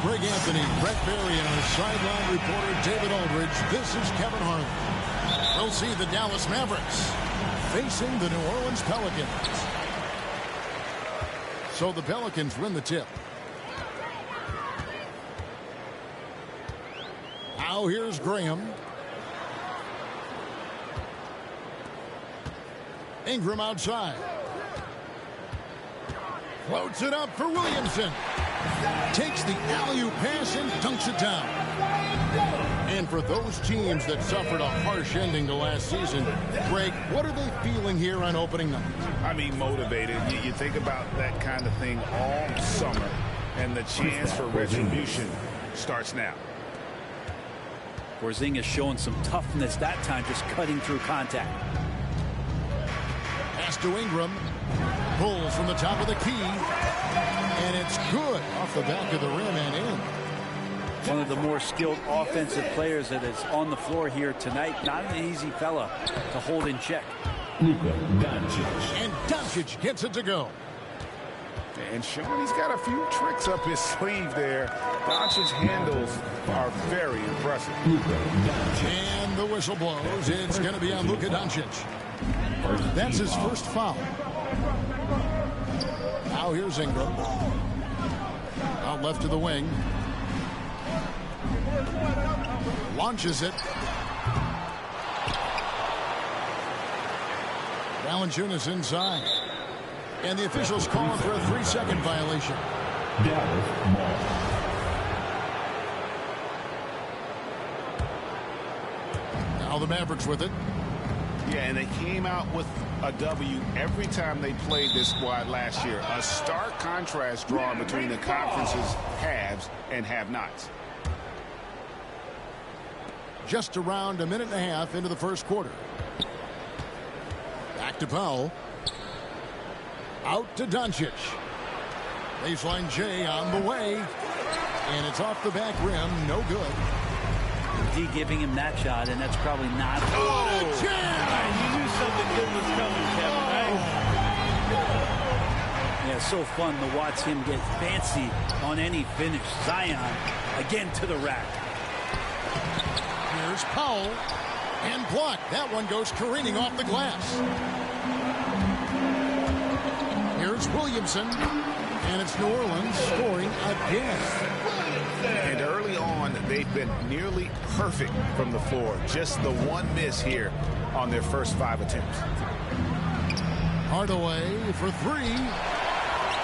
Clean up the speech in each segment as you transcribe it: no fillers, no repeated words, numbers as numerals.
Greg Anthony, Brett Berry, and our sideline reporter David Aldridge. This is Kevin Harlan. We'll see the Dallas Mavericks facing the New Orleans Pelicans. So the Pelicans win the tip. Now here's Graham. Ingram outside. Floats it up for Williamson. Takes the alley-oop pass and dunks it down. And for those teams that suffered a harsh ending to last season, Greg, what are they feeling here on opening night? I mean, motivated. You think about that kind of thing all summer, and the chance for retribution starts now. Porzingis showing some toughness that time, just cutting through contact. Pass to Ingram. Pulls from the top of the key. And it's good off the back of the rim and in. One of the more skilled offensive players that is on the floor here tonight. Not an easy fella to hold in check. And Doncic gets it to go. And Sean, he's got a few tricks up his sleeve there. Doncic's handles are very impressive. And the whistle blows. It's going to be on Luka Doncic. That's his first foul. Now here's Ingram. Out left to the wing. Launches it. Valanciunas inside. And the officials calling for a 3-second violation. Now the Mavericks with it. Yeah, and they came out with a W every time they played this squad last year. A stark contrast drawn between the conference's haves and have-nots. Just around a minute and a half into the first quarter. Back to Powell. Out to Doncic. Baseline J on the way. And it's off the back rim. No good. D giving him that shot, and that's probably not. Oh, jam! You knew something good was coming, Kevin, right? Yeah, so fun to watch him get fancy on any finish. Zion again to the rack. Here's Powell. And blocked. That one goes careening off the glass. Here's Williamson. And it's New Orleans scoring again. And early on, they've been nearly perfect from the floor. Just the one miss here on their first 5 attempts. Hardaway for 3.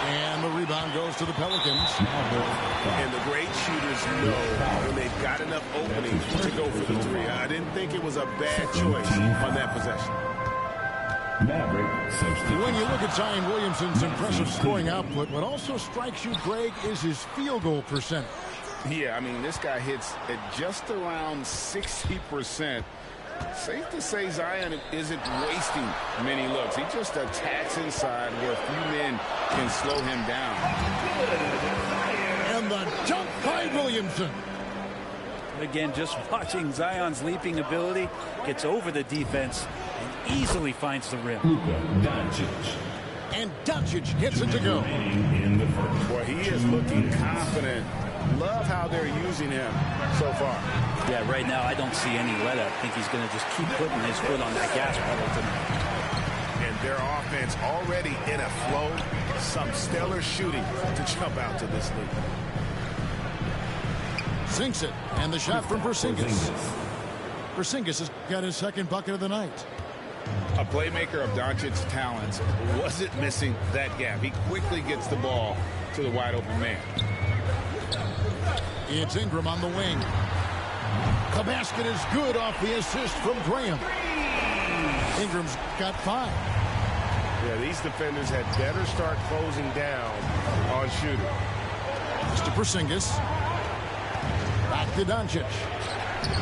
And the rebound goes to the Pelicans. And the great shooters know when they've got enough openings to go for the 3. I didn't think it was a bad choice on that possession. When you look at Zion Williamson's impressive scoring output, what also strikes you, Greg, is his field goal percentage. Yeah, I mean, this guy hits at just around 60%. Safe to say Zion isn't wasting many looks. He just attacks inside where few men can slow him down. And the dunk by Williamson. Again, just watching Zion's leaping ability, gets over the defense and easily finds the rim. And Doncic gets it to go. Boy, he is looking confident. Love how they're using him so far. Yeah, right now I don't see any let up. I think he's going to just keep putting his foot on that gas pedal tonight. And their offense already in a flow. Some stellar shooting to jump out to this league. Sinks it. And the shot from Porzingis. Porzingis has got his second bucket of the night. A playmaker of Doncic's talents wasn't missing that gap. He quickly gets the ball to the wide open man. It's Ingram on the wing. The basket is good off the assist from Graham. Ingram's got 5. Yeah, these defenders had better start closing down on shooting. Mr. Porzingis. Back to Doncic.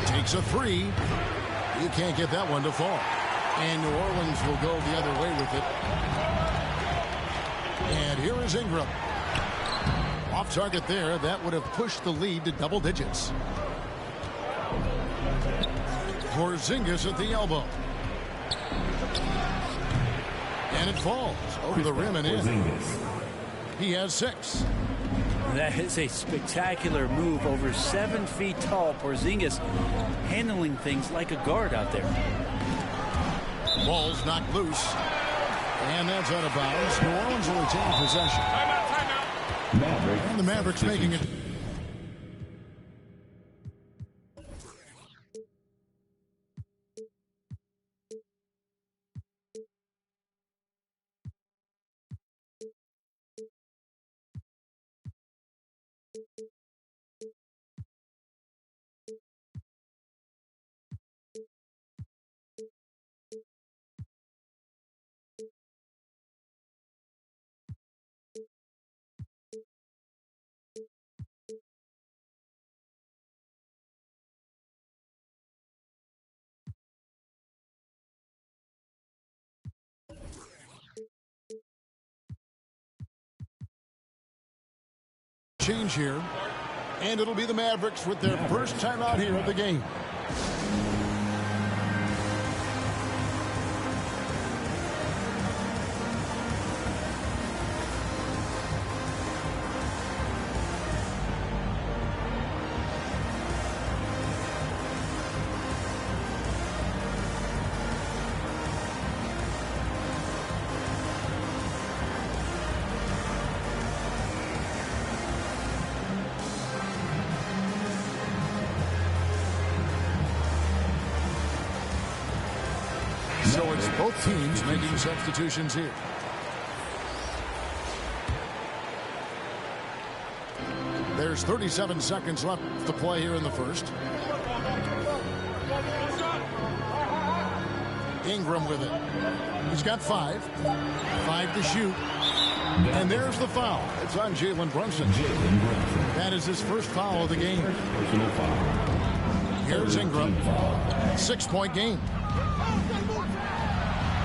Takes a 3. You can't get that one to fall. And New Orleans will go the other way with it. And here is Ingram. Off target there. That would have pushed the lead to double digits. Porzingis at the elbow. And it falls over the rim and in. He has 6. That is a spectacular move. Over 7 feet tall. Porzingis handling things like a guard out there. Ball's knocked loose. And that's out of bounds. New Orleans will retain possession. And the Mavericks making it. Change here, and it'll be the Mavericks with their first time out here of the game. So it's both teams making substitutions here. There's 37 seconds left to play here in the first. Ingram with it. He's got 5. 5 to shoot. And there's the foul. It's on Jalen Brunson. That is his first foul of the game. Here's Ingram. 6-point game.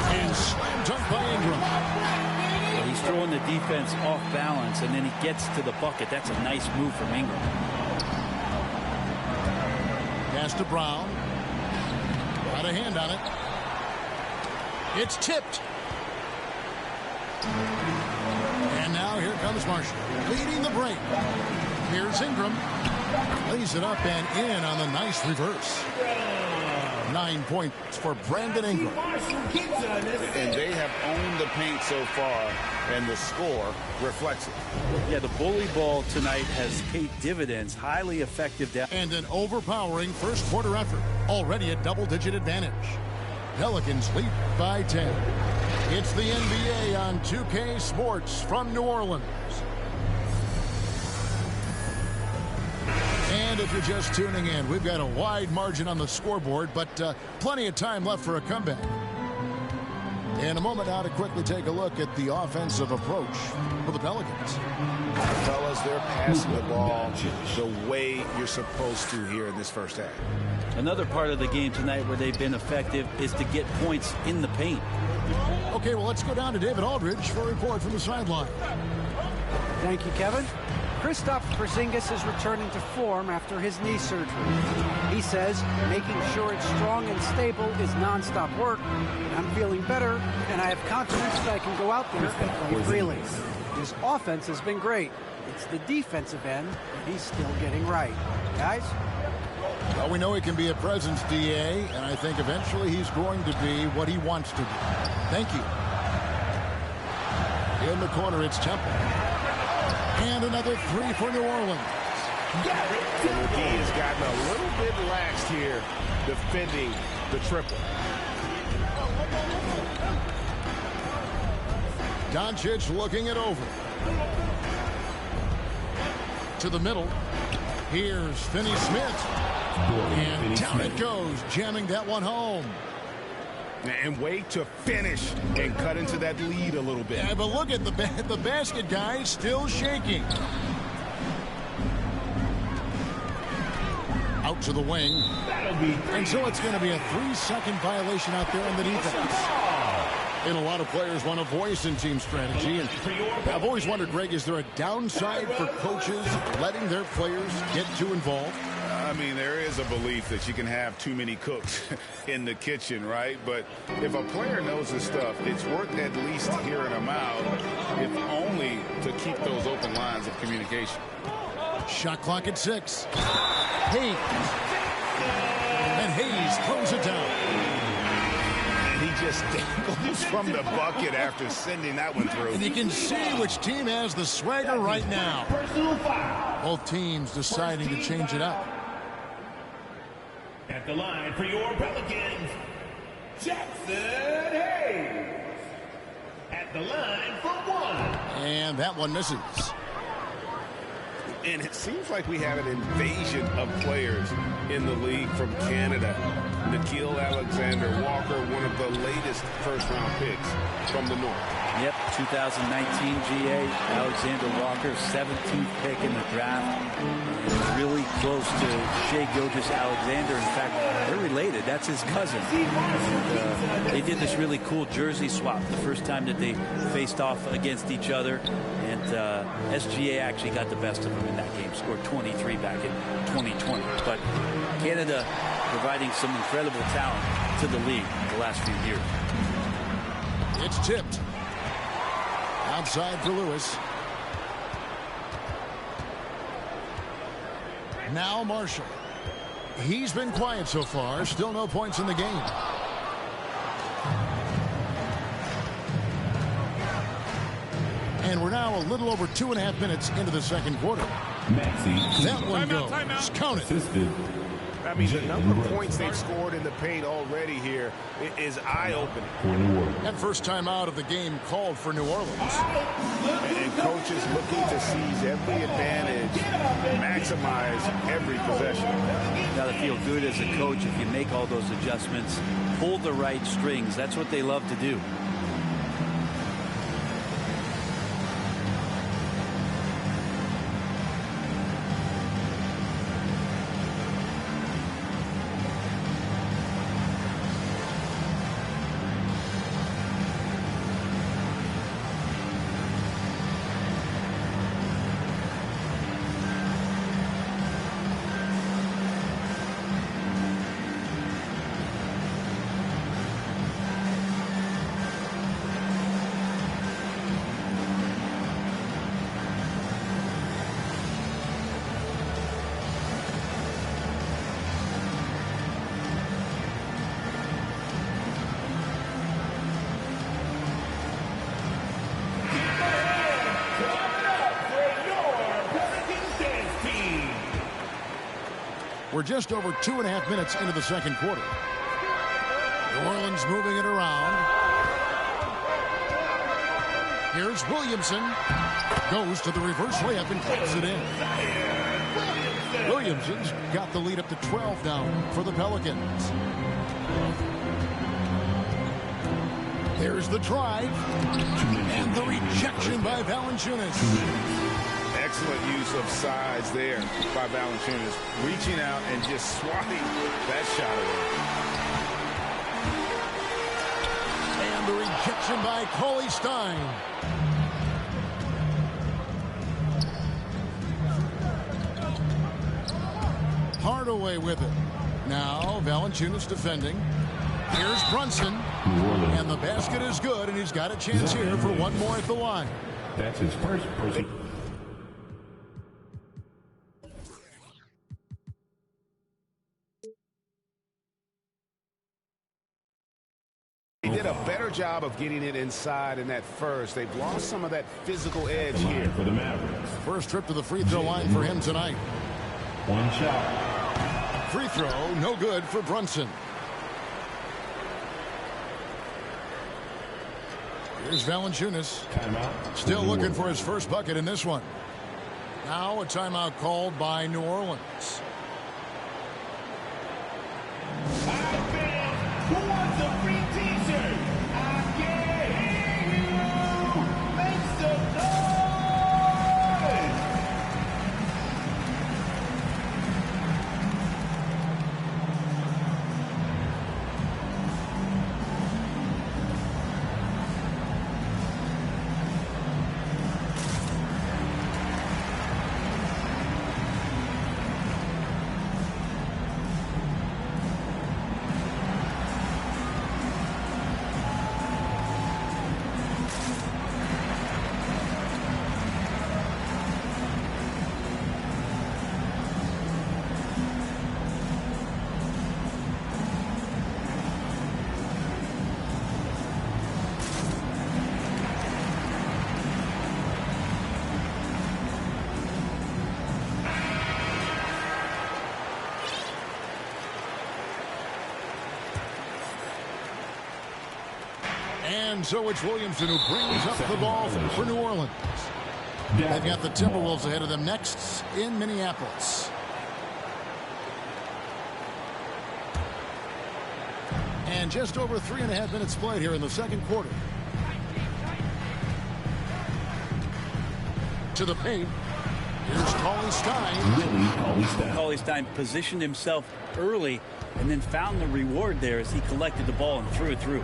And slam dunk by Ingram. Well, he's throwing the defense off balance, and then he gets to the bucket. That's a nice move from Ingram. Pass to Brown. Got a hand on it. It's tipped. And now here comes Marshall, leading the break. Here's Ingram. Lays it up and in on the nice reverse. 9 points for Brandon Ingram. And they have owned the paint so far, and the score reflects it. Yeah, the bully ball tonight has paid dividends. Highly effective down. And an overpowering first quarter effort. Already a double-digit advantage. Pelicans lead by 10. It's the NBA on 2K Sports from New Orleans. And if you're just tuning in, we've got a wide margin on the scoreboard, but plenty of time left for a comeback. In a moment now to quickly take a look at the offensive approach for the Pelicans. Fellas, they're passing the ball the way you're supposed to here in this first half. Another part of the game tonight where they've been effective is to get points in the paint. Okay, well, let's go down to David Aldridge for a report from the sideline. Thank you, Kevin. Kristaps Porzingis is returning to form after his knee surgery. He says making sure it's strong and stable is nonstop work. I'm feeling better, and I have confidence that I can go out there and play freely. His offense has been great. It's the defensive end that he's still getting right. Guys? Well, we know he can be a presence, DA, and I think eventually he's going to be what he wants to be. Thank you. In the corner, it's Temple. And another 3 for New Orleans. McGee has gotten a little bit laxed here defending the triple. Doncic looking it over. To the middle. Here's Finney-Smith. And down it goes, jamming that one home. And wait to finish and cut into that lead a little bit. Yeah, but look at the basket, guys, still shaking. Out to the wing. And so it's going to be a 3-second violation out there on the defense. And a lot of players want a voice in team strategy. And I've always wondered, Greg, is there a downside for coaches letting their players get too involved? mean, there is a belief that you can have too many cooks in the kitchen, right? But if a player knows his stuff, it's worth at least hearing him out, if only to keep those open lines of communication. Shot clock at 6. Hayes. And Hayes throws it down. And he just dangles from the bucket after sending that one through. And you can see which team has the swagger right now. Both teams deciding to change it up. At the line for your Pelicans, Jackson Hayes. At the line for 1. And that one misses. And it seems like we have an invasion of players in the league from Canada. Nickeil Alexander-Walker, one of the latest first-round picks from the North. Yep, 2019 GA, Alexander Walker, 17th pick in the draft. He's really close to Shai Gilgeous-Alexander. In fact, they're related. That's his cousin. And, they did this really cool jersey swap the first time that they faced off against each other. And SGA actually got the best of him in that game, scored 23 back in 2020. But Canada providing some incredible talent to the league the last few years. It's tipped. Outside for Lewis. Now Marshall. He's been quiet so far. Still no points in the game. And we're now a little over 2.5 minutes into the second quarter. That one goes. Count it. I mean, the number of points they've scored in the paint already here is eye-opening. And first time out of the game called for New Orleans. And coaches looking to seize every advantage, maximize every possession. You got to feel good as a coach if you make all those adjustments, pull the right strings. That's what they love to do. We're just over 2.5 minutes into the second quarter. New Orleans moving it around. Here's Williamson. Goes to the reverse layup and clicks it in. Williamson's got the lead up to 12 now for the Pelicans. There's the drive. And the rejection by Valanciunas. Excellent use of size there by Valanciunas, reaching out and just swatting that shot away. And the rejection by Cauley Stein. Hardaway with it. Now Valanciunas defending. Here's Brunson. And the basket is good, and he's got a chance here for one more at the line. That's his first person. They did a better job of getting it inside in that first. They've lost some of that physical edge here. For the Mavericks. First trip to the free throw line for him tonight. One shot. Free throw, no good for Brunson. Here's Valanciunas. Timeout. Still looking for his first bucket in this one. Now a timeout called by New Orleans. Who wants a free t-shirt? I can't hear you. Make some noise. And so it's Williamson who brings up the ball for New Orleans. They've got the Timberwolves ahead of them next in Minneapolis. And just over 3.5 minutes played here in the second quarter. To the paint. Here's Cauley Stein. Cauley Stein positioned himself early and then found the reward there as he collected the ball and threw it through.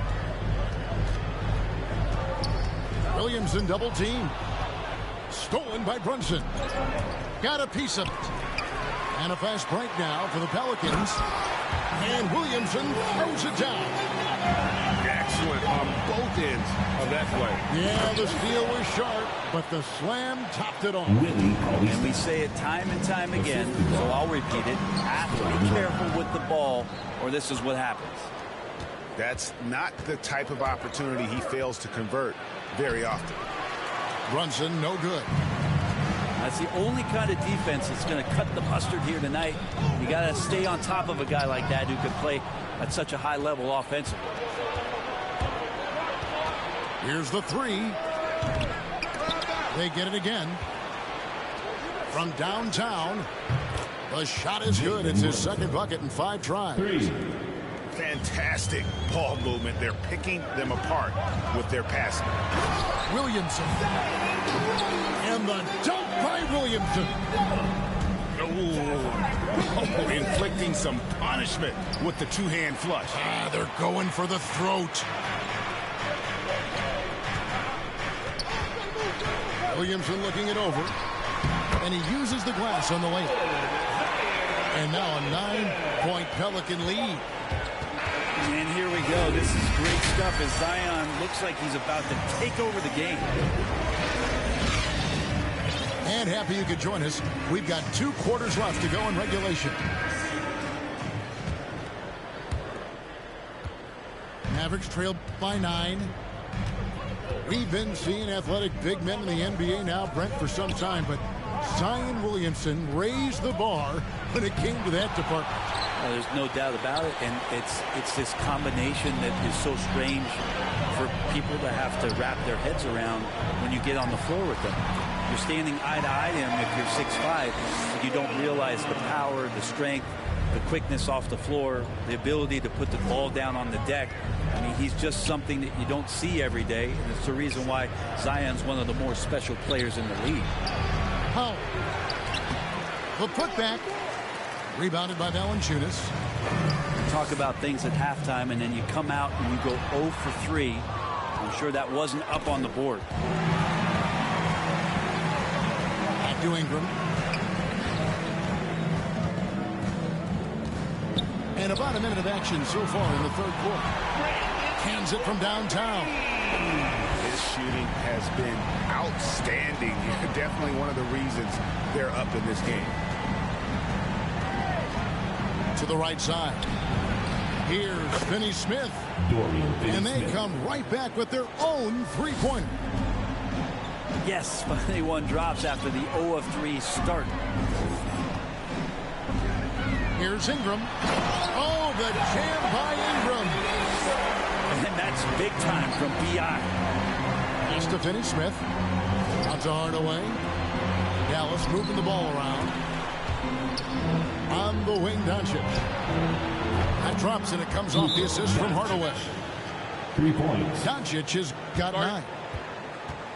Williamson double team. Stolen by Brunson. Got a piece of it. And a fast break now for the Pelicans. And Williamson throws it down. Excellent on both ends of that play. Yeah, the steal was sharp, but the slam topped it off. And we say it time and time again, so I'll repeat it. Have to be careful with the ball, or this is what happens. That's not the type of opportunity he fails to convert very often. Brunson, no good. That's the only kind of defense that's going to cut the mustard here tonight. You got to stay on top of a guy like that who can play at such a high level offensively. Here's the three. They get it again. From downtown. The shot is good. It's his second bucket in 5 tries. Fantastic ball movement. They're picking them apart with their passing. Williamson. And the dunk by Williamson. Oh, inflicting some punishment with the two-hand flush. They're going for the throat. Williamson looking it over. And he uses the glass on the layup. And now a 9-point Pelican lead. And here we go. This is great stuff as Zion looks like he's about to take over the game. And happy you could join us. We've got 2 quarters left to go in regulation. Mavericks trail by 9. We've been seeing athletic big men in the NBA now, Brent, for some time, but Zion Williamson raised the bar when it came to that department. Well, there's no doubt about it, and it's this combination that is so strange for people to have to wrap their heads around when you get on the floor with them. You're standing eye to eye to him if you're 6'5", but you don't realize the power, the strength, the quickness off the floor, the ability to put the ball down on the deck. I mean, he's just something that you don't see every day, and it's the reason why Zion's one of the more special players in the league. How? The putback. Rebounded by Valanciunas. Talk about things at halftime, and then you come out and you go 0 for 3. I'm sure that wasn't up on the board. Back to Ingram. And about a minute of action so far in the third quarter. Hands it from downtown. His shooting has been outstanding. Definitely one of the reasons they're up in this game. To the right side. Here's Finney Smith. And they come right back with their own three-pointer. Yes, finally one drops after the 0 of 3 start. Here's Ingram. Oh, the jam by Ingram. And that's big time from B.I. Just to Finney Smith. Out to Hardaway. Dallas moving the ball around. On the wing, Doncic. That drops and it comes off the assist from Hardaway. 3 points. Doncic has got 9.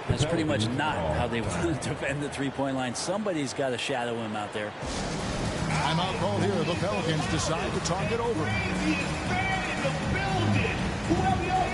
That's pretty much not how they want to defend the three-point line. Somebody's got to shadow him out there. Timeout call here. The Pelicans decide to talk it over. Crazy fan in the building. Whoever y'all